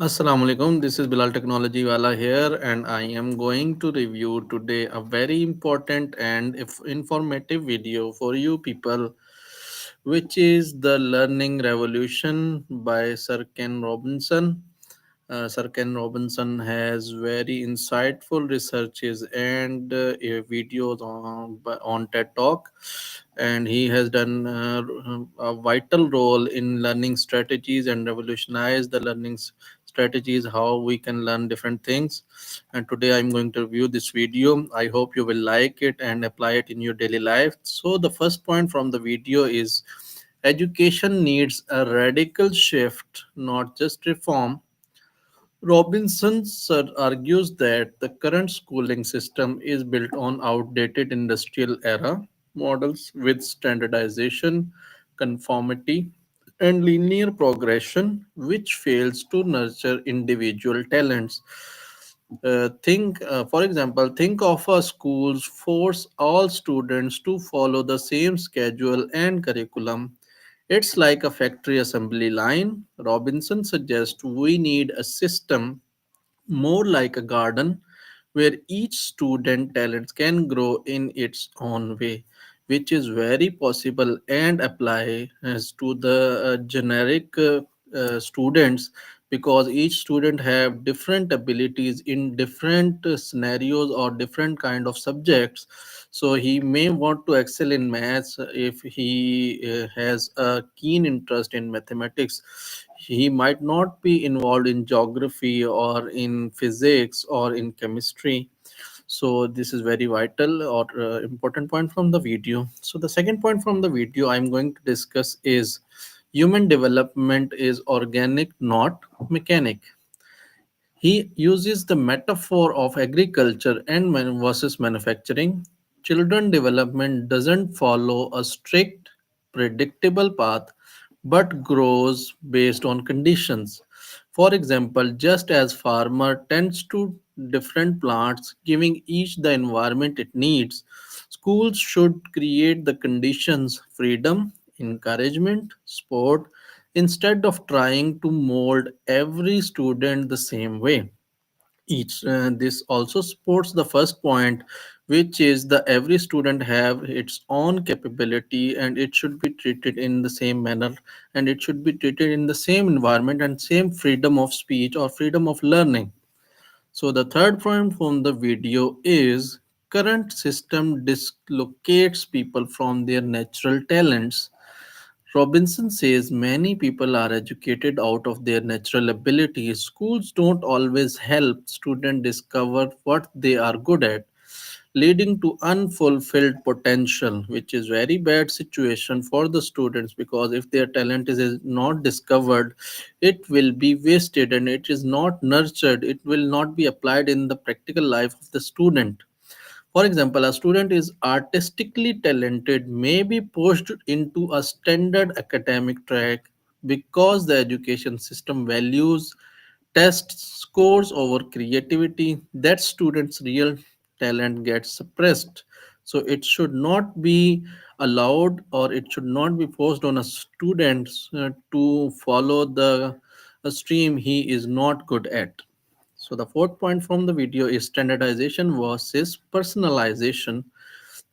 Assalamu alaikum. This is Bilal Technology Wala here, and I am going to review today a very important and if informative video for you people, which is the Learning Revolution by Sir Ken Robinson. Sir Ken Robinson has very insightful researches and videos on TED Talk, and he has done a vital role in learning strategies and revolutionized the learning strategies how we can learn different things. And today I'm going to review this video. I hope you will like it and apply it in your daily life. So the first point from the video is education needs a radical shift, not just reform. Robinson argues that the current schooling system is built on outdated industrial era models with standardization, conformity, and linear progression, which fails to nurture individual talents. For example, think of a schools force all students to follow the same schedule and curriculum. It's like a factory assembly line. Robinson suggests we need a system more like a garden where each student talents can grow in its own way, which is very possible and apply as to the generic students, because each student have different abilities in different scenarios or different kind of subjects. So he may want to excel in maths if he has a keen interest in mathematics. He might not be involved in geography or in physics or in chemistry. So this is very vital or important point from the video. So the second point from the video I'm going to discuss is human development is organic, not mechanic. He uses the metaphor of agriculture and versus manufacturing. Children development doesn't follow a strict, predictable path but grows based on conditions. For example, just as farmer tends to different plants, giving each the environment it needs, schools should create the conditions, freedom, encouragement, sport, instead of trying to mold every student the same way. This also supports the first point, which is the every student have its own capability and it should be treated in the same manner, and it should be treated in the same environment and same freedom of speech or freedom of learning. So the third point from the video is current system dislocates people from their natural talents. Robinson says many people are educated out of their natural abilities. Schools don't always help students discover what they are good at, leading to unfulfilled potential, which is very bad situation for the students, because if their talent is not discovered, it will be wasted and it is not nurtured. It will not be applied in the practical life of the student. For example, a student is artistically talented may be pushed into a standard academic track because the education system values test scores over creativity. That student's real talent gets suppressed. So it should not be allowed or it should not be forced on a student to follow the stream he is not good at. So the fourth point from the video is standardization versus personalization.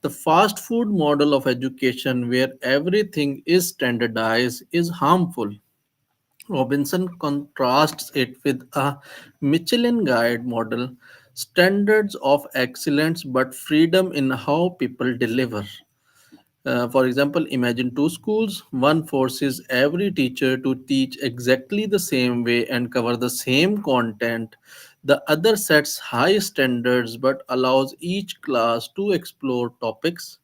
The fast food model of education where everything is standardized is harmful. Robinson contrasts it with a Michelin guide model, standards of excellence but freedom in how people deliver. For example, imagine two schools. One forces every teacher to teach exactly the same way and cover the same content. The other sets high standards but allows each class to explore topics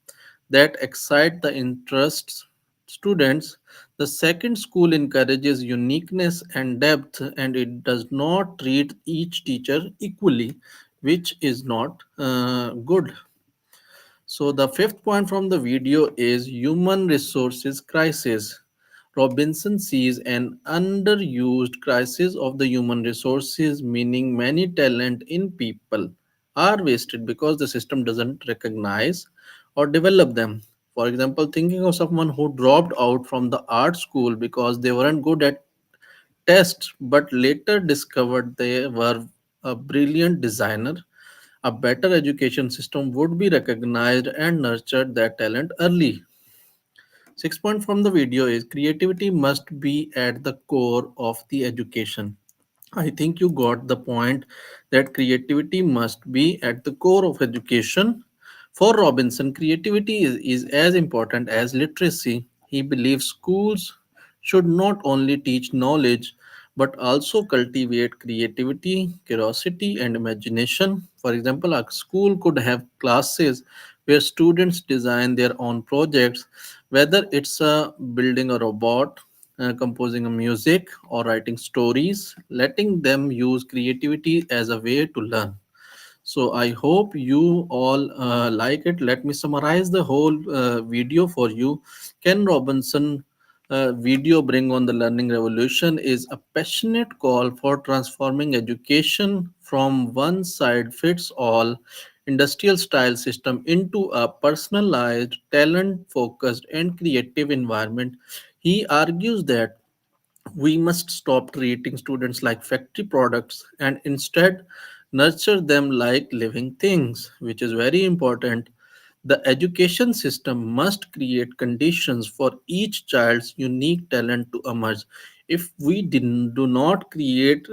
that excite the interests students. The second school encourages uniqueness and depth, and it does not treat each teacher equally, which is not good. So the fifth point from the video is human resources crisis. Robinson sees an underused crisis of the human resources, meaning many talent in people are wasted because the system doesn't recognize or develop them. For example, thinking of someone who dropped out from the art school because they weren't good at tests, but later discovered they were a brilliant designer. A better education system would be recognized and nurtured that talent early. 6 point from the video is creativity must be at the core of the education. I think you got the point that creativity must be at the core of education. For Robinson, creativity is as important as literacy. He believes schools should not only teach knowledge but also cultivate creativity, curiosity, and imagination. For example, a school could have classes where students design their own projects, whether it's building a robot, composing a music, or writing stories, letting them use creativity as a way to learn. So I hope you all like it. Let me summarize the whole video for you. Ken Robinson video Bring on the Learning Revolution is a passionate call for transforming education from one side fits all industrial style system into a personalized, talent focused, and creative environment. He argues that we must stop treating students like factory products and instead nurture them like living things, which is very important. The education system must create conditions for each child's unique talent to emerge. If we do not create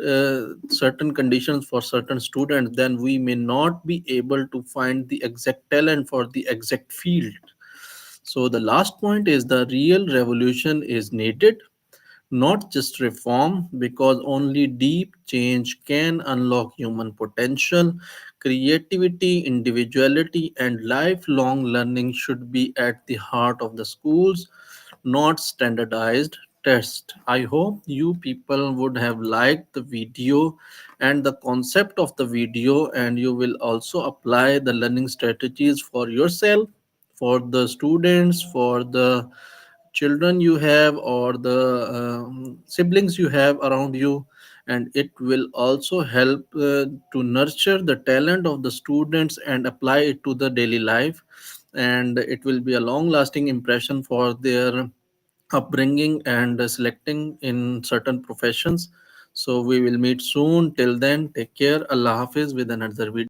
certain conditions for certain students, then we may not be able to find the exact talent for the exact field. So, the last point is the real revolution is needed, not just reform, because only deep change can unlock human potential. Creativity, individuality, and lifelong learning should be at the heart of the schools, not standardized tests. I hope you people would have liked the video and the concept of the video, and you will also apply the learning strategies for yourself, for the students, for the children you have, or the siblings you have around you, and it will also help to nurture the talent of the students and apply it to the daily life, and it will be a long lasting impression for their upbringing and selecting in certain professions. So we will meet soon. Till then, take care. Allah Hafiz with another video.